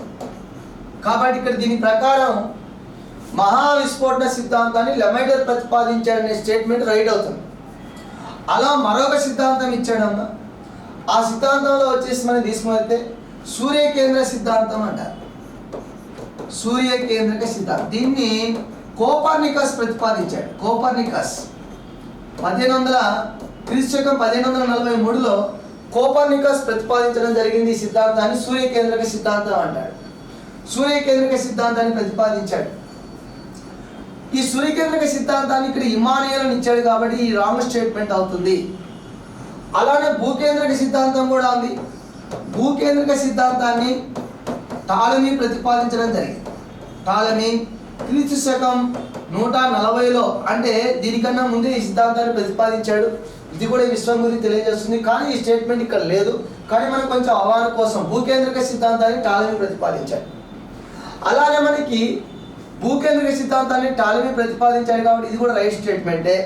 కాబట్టి ఇక్కడ దీని ప్రకారం మహావిస్ఫోటన సిద్ధాంతాన్ని లెమైటర్ ప్రతిపాదించాడనే స్టేట్మెంట్ రైట్ అవుతుంది. అలా మరొక సిద్ధాంతం ఇచ్చాడమ్మా. ఆ సిద్ధాంతంలో వచ్చేసి మనం తీసుకుని సూర్యకేంద్ర సిద్ధాంతం అంటారు. సూర్యకేంద్రక సిద్ధాంతం దీన్ని కోపర్నికస్ ప్రతిపాదించాడు. కోపర్నికస్ 1543లో కోపర్నికస్ ప్రతిపాదించడం జరిగింది. ఈ సిద్ధాంతాన్ని సూర్యకేంద్రక సిద్ధాంతం అంటాడు. సూర్యకేంద్రక సిద్ధాంతాన్ని ప్రతిపాదించాడు. ఈ సూర్యకేంద్రక సిద్ధాంతాన్ని ఇక్కడ ఇమానుయేల్ ఇచ్చాడు కాబట్టి ఈ రాంగ్ స్టేట్మెంట్ అవుతుంది. అలానే భూకేంద్రక సిద్ధాంతం కూడా ఉంది. భూకేంద్రక సిద్ధాంతాన్ని టాలెమీ ప్రతిపాదించడం జరిగింది. టాలెమీ క్రీస్తు శకం 140లో అంటే దీనికన్నా ముందే ఈ సిద్ధాంతాన్ని ప్రతిపాదించాడు. ఇది కూడా విశ్వం గురించి తెలియజేస్తుంది. కానీ ఈ స్టేట్మెంట్ ఇక్కడ లేదు. కానీ మనకు కొంచెం అవగాహన కోసం భూకేంద్రక సిద్ధాంతాన్ని టాలెమీ ప్రతిపాదించాడు. అలానే మనకి భూకేంద్రక సిద్ధాంతాన్ని టాలెమీ ప్రతిపాదించాడు కాబట్టి ఇది కూడా రైట్ స్టేట్మెంటే.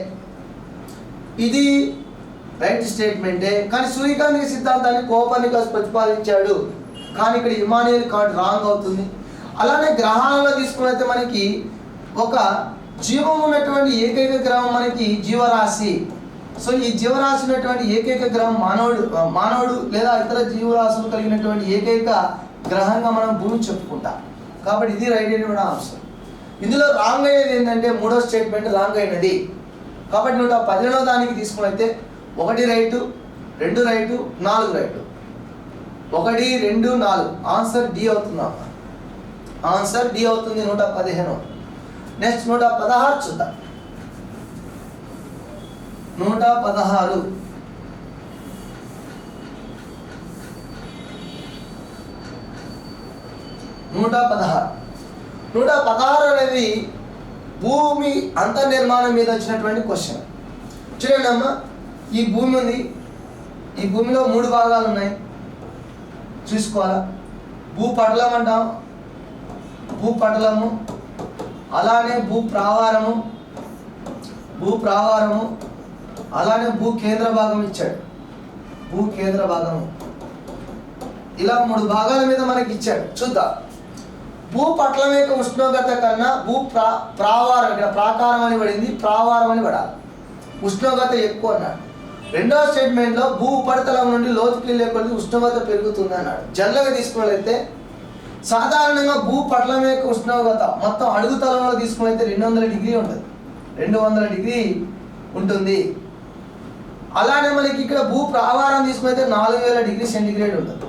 ఇది రైట్ స్టేట్మెంటే. కానీ సూర్యకేంద్రక సిద్ధాంతాన్ని కోపర్నికస్ ప్రతిపాదించాడు. కానీ ఇక్కడ ఇమానుయేల్ కాంట్ రాంగ్ అవుతుంది. అలానే గ్రహాలలో తీసుకున్నైతే మనకి ఒక జీవం ఉన్నటువంటి ఏకైక గ్రహం మనకి జీవరాశి. సో ఈ జీవరాశి ఉన్నటువంటి ఏకైక గ్రహం మానవుడు లేదా ఇతర జీవరాశులు కలిగినటువంటి ఏకైక గ్రహంగా మనం భూమిని చెప్పుకుంటాం. కాబట్టి ఇది రైట్ అయినటువంటి ఆన్సర్. ఇందులో రాంగ్ అయ్యేది ఏంటంటే 3వ స్టేట్మెంట్ రాంగ్ అయినది. కాబట్టి 115వ దానికి తీసుకున్నైతే 1 right, 2 right, 4 right. 1, 2, 4 answer D అవుతుందా? ఆన్సర్ డి అవుతుంది. 115. నెక్స్ట్ 116 చూద్దాం. 116 అనేది భూమి అంతర్నిర్మాణం మీద వచ్చినటువంటి క్వశ్చన్. చూడండి అమ్మా, ఈ భూమి ఉంది. ఈ భూమిలో 3 భాగాలు ఉన్నాయి, చూసుకోవాలా. భూపటలం అంటాం, భూపటలము, అలానే భూప్రావారము, అలానే భూకేంద్ర భాగం ఇచ్చాడు. భూకేంద్ర భాగము ఇలా 3 భాగాల మీద మనకి ఇచ్చాడు. చూద్దాం. భూపటలం యొక్క ఉష్ణోగ్రత కన్నా ప్రావారం, ఇక్కడ ప్రాకారం అని పడింది, ప్రావారం అని పడాలి. ఉష్ణోగ్రత ఎక్కువ అన్నాడు. 2వ స్టేట్మెంట్లో భూ ఉపరితలం నుండి లోతుకి వెళ్ళే కొద్ది ఉష్ణోగ్రత పెరుగుతుంది అన్నాడు. జనరల్గా తీసుకున్నట్లయితే సాధారణంగా భూపటలం యొక్క ఉష్ణోగ్రత మొత్తం అడుగుతలంలో తీసుకున్నైతే 200 డిగ్రీ ఉంటుంది. 200 డిగ్రీ ఉంటుంది. అలానే మనకి ఇక్కడ భూ ప్రావారం తీసుకున్నైతే 4000 డిగ్రీ సెంటిగ్రేడ్ ఉంటుంది.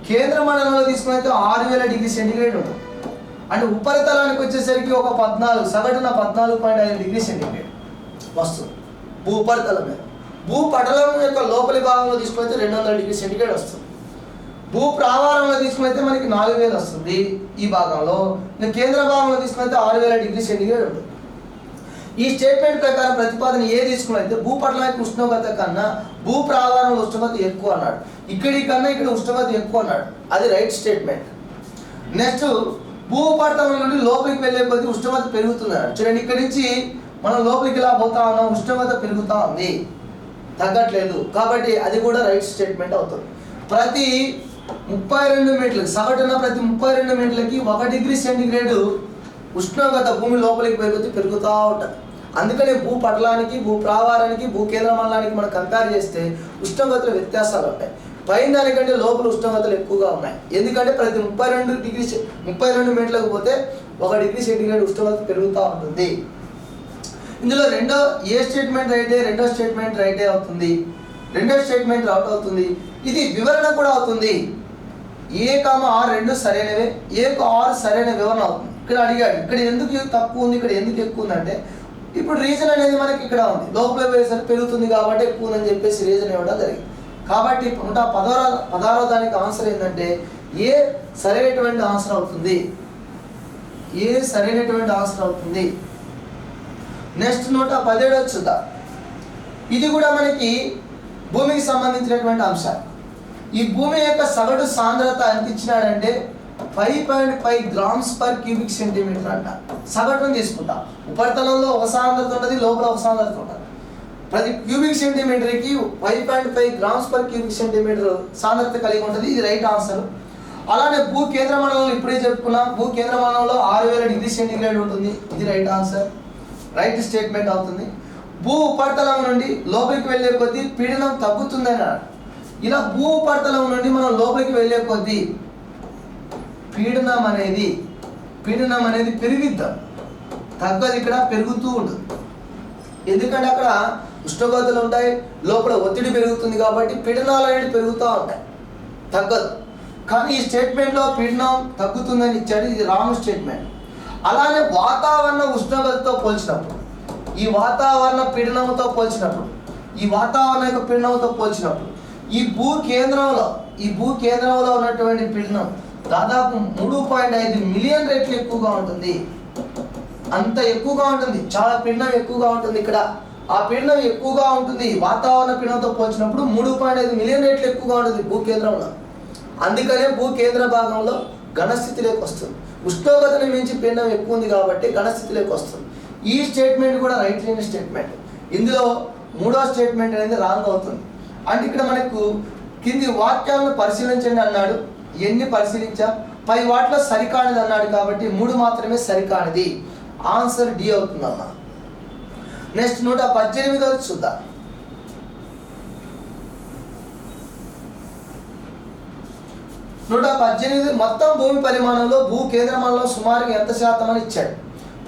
కేంద్ర మండలంలో తీసుకున్నైతే 6000 డిగ్రీ సెంటిగ్రేడ్ ఉంటుంది. అంటే ఉపరితలానికి వచ్చేసరికి ఒక 14, సగటున 14.5 డిగ్రీ సెంటిగ్రేడ్ వస్తుంది భూ ఉపరితలం మీద. భూపటలం యొక్క లోపలి భాగంలో తీసుకున్నైతే 200 డిగ్రీ సెంటిగ్రేడ్ వస్తుంది. భూ ప్రావారంలో తీసుకున్నైతే మనకి 4000 వస్తుంది ఈ భాగంలో. కేంద్ర భాగంలో తీసుకున్నైతే 6000 డిగ్రీ సెంటిగ్రేడ్ ఉంటుంది. ఈ స్టేట్మెంట్ ప్రకారం ప్రతిపాదన ఏ తీసుకున్నట్లయితే భూపటలానికి ఉష్ణోగ్రత కన్నా భూ ప్రావారంలో ఉష్ణోగ్రత ఎక్కువ అన్నాడు. ఇక్కడి కన్నా ఇక్కడ ఉష్ణోగ్రత ఎక్కువ అన్నాడు, అది రైట్ స్టేట్మెంట్. నెక్స్ట్ భూపటలం నుండి లోపలికి వెళ్ళే కొద్దీ ఉష్ణోగ్రత పెరుగుతుంది అన్నాడు. చూడండి, ఇక్కడి నుంచి మనం లోపలికి ఇలా పోతా ఉన్నాం, ఉష్ణోగ్రత పెరుగుతూ ఉంది, తగ్గట్లేదు. కాబట్టి అది కూడా రైట్ స్టేట్మెంట్ అవుతుంది. ప్రతి 32 మీటర్లకి సగటున ప్రతి 32 మీటర్లకి 1 డిగ్రీ సెంటీగ్రేడ్ ఉష్ణోగ్రత భూమి లోపలికి పెరుగుతూ ఉంటుంది. అందుకనే భూ పటలానికి, భూ ప్రావారానికి, భూ కేంద్ర మండలానికి మనం కంపేర్ చేస్తే ఉష్ణోగ్రతల వ్యత్యాసాలు ఉంటాయి. పైన దానికంటే లోపల ఉష్ణోగ్రతలు ఎక్కువగా ఉన్నాయి. ఎందుకంటే ప్రతి 32 మీటర్లకు పోతే 1 డిగ్రీ సెంటీగ్రేడ్ ఉష్ణోగ్రత పెరుగుతూ ఉంటుంది. ఇందులో ఏ స్టేట్మెంట్ రైటే, రెండో స్టేట్మెంట్ రైటే అవుతుంది, రెండో స్టేట్మెంట్ అవుట్ అవుతుంది. ఇది వివరణ కూడా అవుతుంది. A,R రెండు సరైనవే, A,R సరైన వివరణ అవుతుంది. ఇక్కడ అడిగాడు, ఇక్కడ ఎందుకు తక్కువ ఉంది, ఇక్కడ ఎందుకు ఎక్కువ ఉంది అంటే ఇప్పుడు రీజన్ అనేది మనకి ఇక్కడ ఉంది, లోపల వేసరికి పెరుగుతుంది కాబట్టి ఎక్కువ ఉందని చెప్పేసి రీజన్ ఇవ్వడం జరిగింది. కాబట్టి 116వ దానికి ఆన్సర్ ఏంటంటే ఏ సరైనటువంటి ఆన్సర్ అవుతుంది, ఏ సరైనటువంటి ఆన్సర్ అవుతుంది. నెక్స్ట్ 117 చూద్దాం. ఇది కూడా మనకి భూమికి సంబంధించినటువంటి అంశాలు. ఈ భూమి యొక్క సగటు సాంద్రత ఎంత ఇచ్చినాడంటే 5.5 గ్రామ్స్ పర్ క్యూబిక్ సెంటీమీటర్ అంట. సగటును తీసుకుంటాం. ఉపరితలంలో ఒక సాంద్రత ఉంటుంది, లోపల ఒక సాంద్రత ఉంటుంది. ప్రతి క్యూబిక్ సెంటీమీటర్కి 5.5 గ్రామ్స్ పర్ క్యూబిక్ సెంటీమీటర్ సాంద్రత కలిగి ఉంటుంది. ఇది రైట్ ఆన్సర్. అలానే భూ కేంద్ర మండలంలో ఇప్పుడే చెప్పుకున్నాం, భూ కేంద్ర మండలంలో 6000 డిగ్రీ సెంటీగ్రేడ్ ఉంటుంది. ఇది రైట్ ఆన్సర్, రైట్ స్టేట్మెంట్ అవుతుంది. భూ ఉపరితలం నుండి లోపలికి వెళ్ళే కొద్దీ పీడనం తగ్గుతుందని అన్నాడు. ఇలా భూ ఉపరితలం నుండి మనం లోపలికి వెళ్ళే కొద్దీ పీడనం అనేది పెరిగిద్దాం, తగ్గదు, ఇక్కడ పెరుగుతూ ఉంటుంది. ఎందుకంటే అక్కడ ఉష్ణోగ్రతలు ఉంటాయి, లోపల ఒత్తిడి పెరుగుతుంది కాబట్టి పీడనాలు అనేవి పెరుగుతూ ఉంటాయి, తగ్గదు. కానీ ఈ స్టేట్మెంట్లో పీడనం తగ్గుతుందని ఇచ్చాడు, ఇది రాంగ్ స్టేట్మెంట్. అలానే వాతావరణ ఉష్ణోగ్రతతో పోల్చినప్పుడు, ఈ వాతావరణ పీడనంతో పోల్చినప్పుడు, ఈ వాతావరణ యొక్క పీడనంతో పోల్చినప్పుడు ఈ భూ కేంద్రంలో ఉన్నటువంటి పీడనం దాదాపు 3.5 మిలియన్ రెట్లు ఎక్కువగా ఉంటుంది. అంత ఎక్కువగా ఉంటుంది, చాలా పీడనం ఎక్కువగా ఉంటుంది. ఇక్కడ ఆ పీడనం ఎక్కువగా ఉంటుంది వాతావరణ పీడనంతో పోల్చినప్పుడు 3.5 మిలియన్ రెట్లు ఎక్కువగా ఉంటుంది భూ కేంద్రంలో. అందుకనే భూ కేంద్ర భాగంలో ఘనస్థితిలోకి వస్తుంది. ఉష్ణోగ్రతను మించి పీడనం ఎక్కువ ఉంది కాబట్టి ఘనస్థితిలోకి వస్తుంది. ఈ స్టేట్మెంట్ కూడా రైట్ అయిన స్టేట్మెంట్. ఇందులో మూడో స్టేట్మెంట్ అనేది రాంగ్ అవుతుంది. అంటే ఇక్కడ మనకు కింది వాక్యాలను పరిశీలించండి అన్నాడు. ఎన్ని పరిశీలించా, పై వాటిలో సరికానిది అన్నాడు కాబట్టి 3 మాత్రమే సరికానిది. ఆన్సర్ డి అవుతుందమ్మా. నెక్స్ట్ 118 చూద్దాం. 118 మొత్తం భూమి పరిమాణంలో భూ కేంద్ర మండలం సుమారుగా ఎంత శాతం అని ఇచ్చాడు.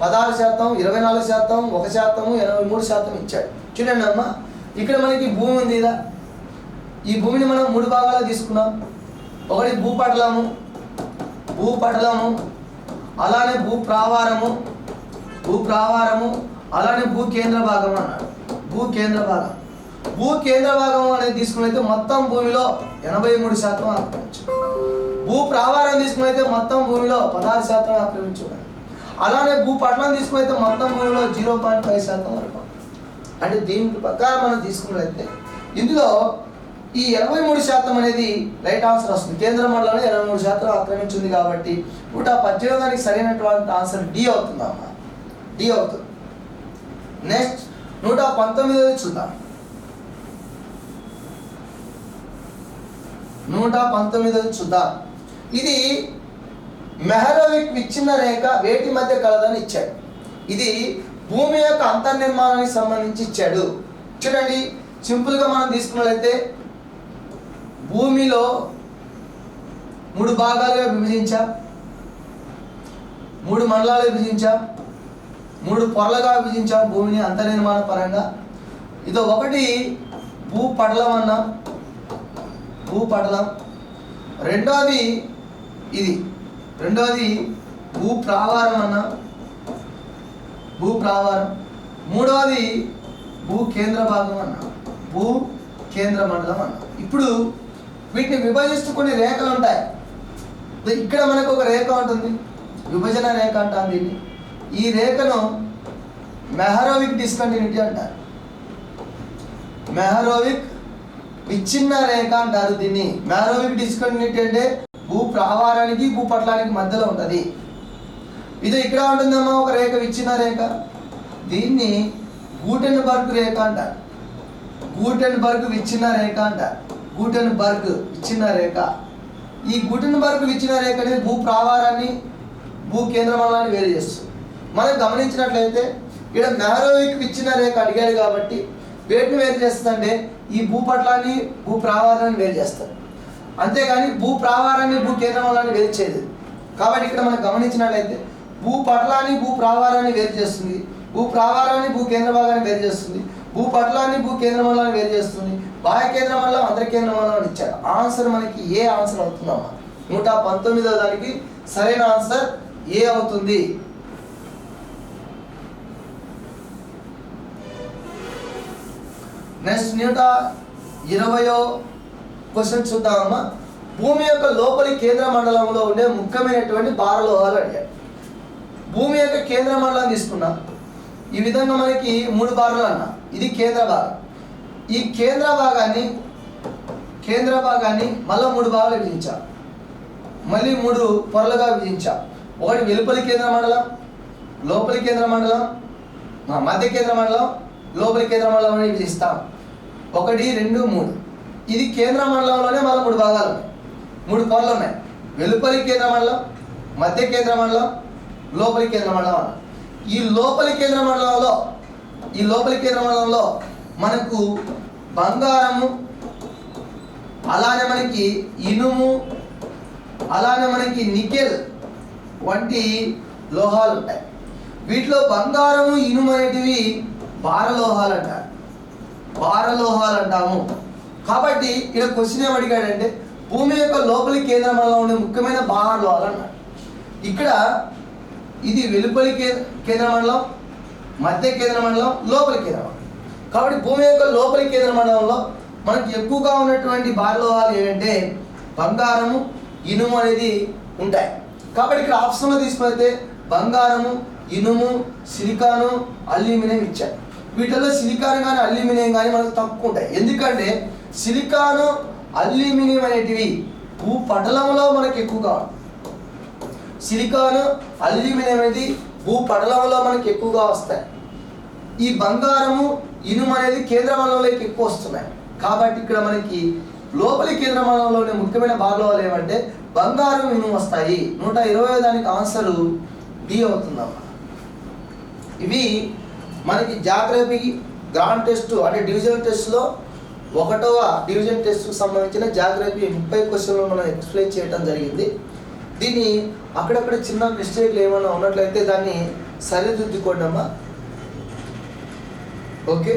16%, 24%, 1%, 83% ఇచ్చాడు. చూడండి అమ్మా, ఇక్కడ మనకి భూమి ఉంది కదా, ఈ భూమిని మనం 3 భాగాలు తీసుకున్నాం. ఒకటి భూపటలము, అలానే భూప్రావారము, అలానే భూ కేంద్ర భాగం అన్నాడు. భూ కేంద్ర భాగం అనేది తీసుకున్నైతే మొత్తం భూమిలో 83% ఆక్రమించు. భూ ప్రావారం తీసుకున్నైతే మొత్తం భూమిలో 16% ఆక్రమించున్నాడు. అలానే భూపటలం తీసుకున్నైతే మొత్తం భూమిలో 0.5% వరకు. అంటే దీని ప్రకారం మనం తీసుకున్నట్లయితే ఇందులో ఈ 83% అనేది రైట్ ఆన్సర్ వస్తుంది. కేంద్ర మండలంలో 83% ఆక్రమించింది కాబట్టి 118 సరైనటువంటి ఆన్సర్ డి అవుతుంది అమ్మా, డి అవుతుంది. నెక్స్ట్ 119 చూద్దాం. 119 చూద్దాం. ఇది మెహరోవిక్ విచ్ఛిన్న రేఖ వేటి మధ్య కలదని ఇచ్చాడు. ఇది భూమి యొక్క అంతర్నిర్మాణానికి సంబంధించి ఇచ్చాడు. చూడండి, సింపుల్గా మనం తీసుకున్నట్లయితే భూమిలో 3 భాగాలుగా విభజించాం, 3 మండలాలు విభజించాం, 3 పొరలుగా విభజించాం భూమిని అంతర్నిర్మాణ పరంగా. ఇదో ఒకటి భూపటలం అన్నాం, భూపటలం. రెండోది భూప్రావారం అన్నాం, భూప్రావారం. మూడవది భూ కేంద్ర భాగం అన్నాం, భూ కేంద్ర మండలం అన్నాం. ఇప్పుడు వీటిని విభజిస్తూ కొన్ని రేఖలు ఉంటాయి. ఇక్కడ మనకు ఒక రేఖ ఉంటుంది, విభజన రేఖ అంటాం దీన్ని. ఈ రేఖను మెహరోవిక్ డిస్కంటిన్యూటీ అంటారు. మెహరోవిక్ విచ్ఛిన్న రేఖ అంటారు దీన్ని. మెహరోవిక్ డిస్కంటిన్యూటీ అంటే భూ ప్రావారానికి భూపటలానికి మధ్యలో ఉంటుంది. ఇది ఇక్కడ ఉంటుందమ్మా ఒక రేఖ, విచ్ఛిన్న రేఖ. దీన్ని గూటెన్బర్గ్ రేఖ అంటారు. గూటెన్బర్గ్ విచ్ఛిన్న రేఖ అంటారు. గూటెన్బర్గ్ విచ్ఛిన్న రేఖ. ఈ గూటెన్బర్గ్ విచ్ఛిన్న రేఖ అనేది భూ ప్రావారాన్ని భూ కేంద్రమండలాన్ని వేరు చేస్తుంది. మనం గమనించినట్లయితే ఇక్కడ మెహరోవిక్ విచ్ఛిన్న రేఖ అడిగాడు కాబట్టి వేటిని వేరు చేస్తుందంటే ఈ భూపటలాన్ని భూ ప్రావారాన్ని వేరు చేస్తారు. అంతేగాని భూ ప్రావారాన్ని భూ కేంద్రమండలాన్ని వేరు చేయదు. కాబట్టి ఇక్కడ మనం గమనించినట్లయితే భూపటలాన్ని భూ ప్రావారాన్ని వేరు చేస్తుంది, భూ ప్రావారాన్ని భూ కేంద్ర భాగాన్ని వేరు చేస్తుంది, భూపటలాన్ని భూ కేంద్ర మండలాన్ని వేరు చేస్తుంది, బాహ్య కేంద్ర మండలం అంతర్ కేంద్ర మండలం ఇచ్చారు. ఆన్సర్ మనకి ఏ ఆన్సర్ అవుతుందమ్మా? 119వ దానికి సరైన ఆన్సర్ ఏ అవుతుంది. నెక్స్ట్ 120వ క్వశ్చన్ చూద్దామమ్మా. భూమి యొక్క లోపలి కేంద్ర మండలంలో ఉండే ముఖ్యమైనటువంటి భారలోహాలు అడిగారు. భూమి యొక్క కేంద్ర మండలం తీసుకున్నాం. ఈ విధంగా మనకి 3 భాగాలు అన్నా. ఇది కేంద్ర భాగం. ఈ కేంద్ర భాగాన్ని మళ్ళీ 3 భాగాలు విభజించాం. మళ్ళీ 3 పొరలుగా విభజించాం. ఒకటి వెలుపలి కేంద్ర మండలం, లోపలి కేంద్ర మండలం, మధ్య కేంద్ర మండలం, లోపలి కేంద్ర మండలం అని విభజిస్తాం. 1, 2, 3. ఇది కేంద్ర మండలంలోనే మళ్ళీ 3 భాగాలు ఉన్నాయి, 3 పొరలు ఉన్నాయి. వెలుపలి కేంద్ర మండలం, మధ్య కేంద్ర మండలం, లోపలి కేంద్ర మండలం అన్న. ఈ లోపలి కేంద్ర మండలంలో మనకు బంగారము, అలానే మనకి ఇనుము, అలానే మనకి నికెల్ వంటి లోహాలు ఉంటాయి. వీటిలో బంగారము, ఇనుము అనేటివి భారలోహాలు అంటారు. భారలోహాలు అంటాము. కాబట్టి ఇక్కడ క్వశ్చన్ ఏమడిగాడంటే భూమి యొక్క లోపలి కేంద్ర మండలంలో ఉండే ముఖ్యమైన భారలోహాలు అన్నారు. ఇక్కడ ఇది వెలుపలి కేంద్ర మండలం, మధ్య కేంద్ర మండలం, లోపలి కేంద్ర మండలం. కాబట్టి భూమి యొక్క లోపలి కేంద్ర మండలంలో మనకి ఎక్కువగా ఉన్నటువంటి భారలోహాలు ఏంటంటే బంగారము, ఇనుము అనేది ఉంటాయి. కాబట్టి ఇక్కడ ఆప్షన్లో తీసుకువైతే బంగారము, ఇనుము, సిలికాను, అల్యూమినియం ఇచ్చారు. వీటిలో సిలికాన్ కానీ అల్యూమినియం కానీ మనకు తక్కువ ఉంటాయి. ఎందుకంటే సిలికాను, అల్యూమినియం అనేటివి భూపటలంలో మనకి ఎక్కువగా ఉంటాయి. సిలికాను, అల్యూమినియం అనేది భూపటలంలో మనకి ఎక్కువగా వస్తాయి. ఈ బంగారము, ఇనుము అనేది కేంద్ర మండలంలోకి ఎక్కువ వస్తున్నాయి. కాబట్టి ఇక్కడ మనకి లోపలి కేంద్ర మండలంలోని ముఖ్యమైన భాగాలు ఏమంటే బంగారం, ఇనుము వస్తాయి. 120వ దానికి ఆన్సరు డి అవుతుందమ్మా. ఇవి మనకి జాగ్రఫీ గ్రాండ్ టెస్ట్ అంటే డివిజనల్ టెస్ట్లో 1వ డివిజన్ టెస్ట్కు సంబంధించిన జాగ్రఫీ 30 క్వశ్చన్లు మనం ఎక్స్ప్లెయిన్ చేయడం జరిగింది. దీన్ని అక్కడక్కడ చిన్న మిస్టేక్లు ఏమైనా ఉన్నట్లయితే దాన్ని సరిదిద్దుకోండి అమ్మా. ఓకే.